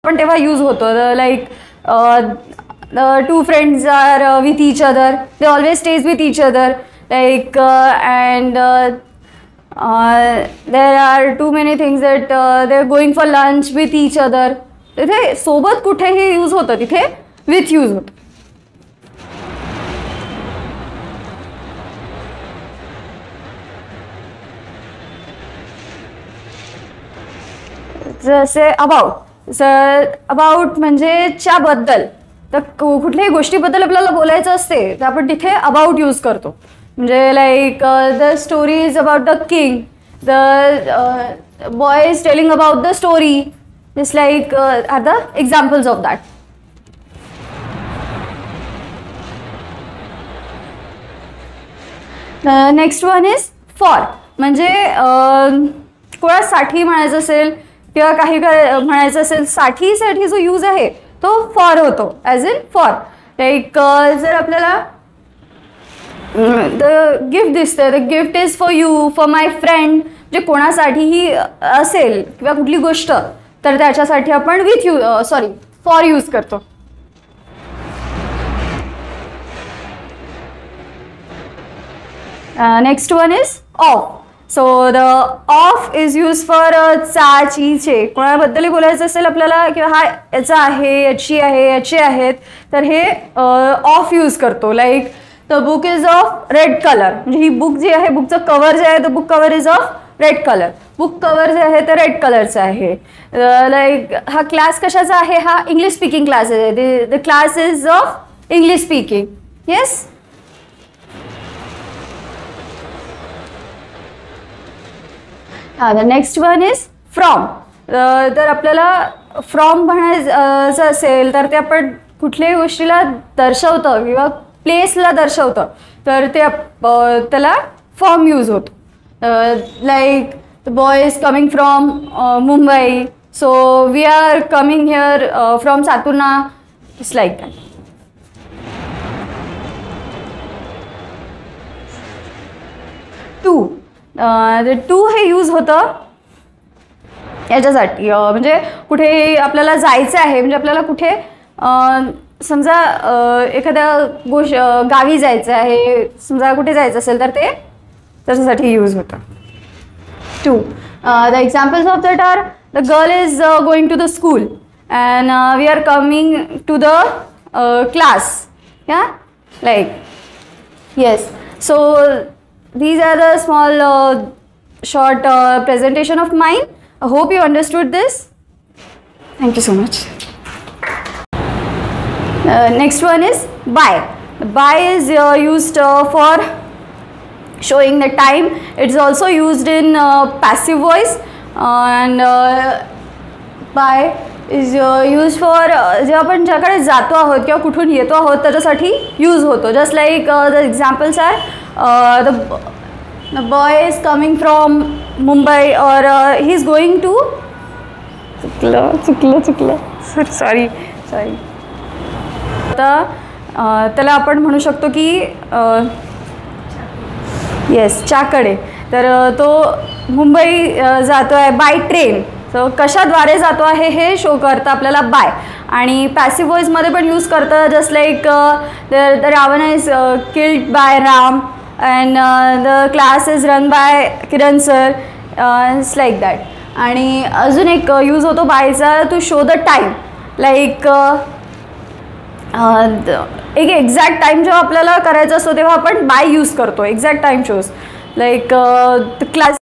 पण तेव्हा यूज होतो. Like two friends are with each other, they always stays with each other, like and there are too many things that they are going for lunch with each other. तिथे सोबत कुठेही use होतं, तिथे with use होतं. जसे about म्हणजे च्याबद्दल, तर कुठल्याही गोष्टीबद्दल आपल्याला बोलायचं असते तर आपण तिथे अबाउट यूज करतो. म्हणजे like the story is about the king, the boy is telling about the story. Just like are the examples of that. Next one is for. म्हणजे कोणासाठी म्हणायचं असेल किंवा काही म्हणायचं असेल, साठी जो यूज आहे तो फॉर होतो, ॲज इन फॉर. लाईक जर आपल्याला द गिफ्ट दिसतं, the gift is for you, for my friend, म्हणजे कोणासाठीही असेल किंवा कुठली गोष्ट, तर त्याच्यासाठी आपण विथ फॉर यूज करतो. Next one is of. So the of is use for चा, ची, चे. कोणाबद्दलही बोलायचं असेल आपल्याला किंवा हा याचा आहे, याची आहे, याचे आहेत, तर हे ऑफ यूज करतो. Like the book is of red colour, म्हणजे ही बुक जी आहे, बुकचं कवर जे आहे, the book cover is of red colour. Book cover जे आहे ते रेड कलरचं आहे. लाईक हा क्लास कशाचा आहे, हा इंग्लिश स्पीकिंग क्लास आहे. The class is of English speaking. Yes. The next one is from. तर आपल्याला फ्रॉम म्हणायचं असेल तर ते आपण कुठल्याही गोष्टीला दर्शवतं किंवा प्लेसला दर्शवतं, तर ते त्याला फ्रॉम यूज होतो. Like the boy is coming from Mumbai, so we are coming here from सातुर्ना. It's like that. To. To हे यूज होतं याच्यासाठी, म्हणजे कुठे आपल्याला जायचं आहे, म्हणजे आपल्याला कुठे समजा एखाद्या गावी जायचं आहे, समजा कुठे जायचं असेल तर ते त्याच्यासाठी यूज होतं. To. The examples of that are the girl is going to the school and we are coming to the class. या like yes. So these are the small short presentation of mine. I hope you understood this. Thank you so much. Next one is by. By is used for showing the time. It's also used in passive voice, and by is used for जेव्हा आपण ज्याकडे जातो आहोत किंवा कुठून येतो आहोत त्याच्यासाठी यूज होतो. Just like the examples are the boy is coming from Mumbai, or he is going to चुकलं sorry. आता त्याला आपण म्हणू शकतो की येस च्याकडे. तर तो मुंबई जातो आहे बाय ट्रेन. सो कशाद्वारे जातो आहे हे शो करतं आपल्याला बाय. आणि पॅसिव्ह व्हॉइसमध्ये पण यूज करतं. Just like the Ravan is killed by Ram and the class is run by Kiran sir. It's like that. आणि अजून एक यूज होतो बायचा to show the time. Like एक एक्झॅक्ट टाईम जेव्हा आपल्याला करायचा असतो तेव्हा आपण बाय यूज करतो. Exact time shows like the class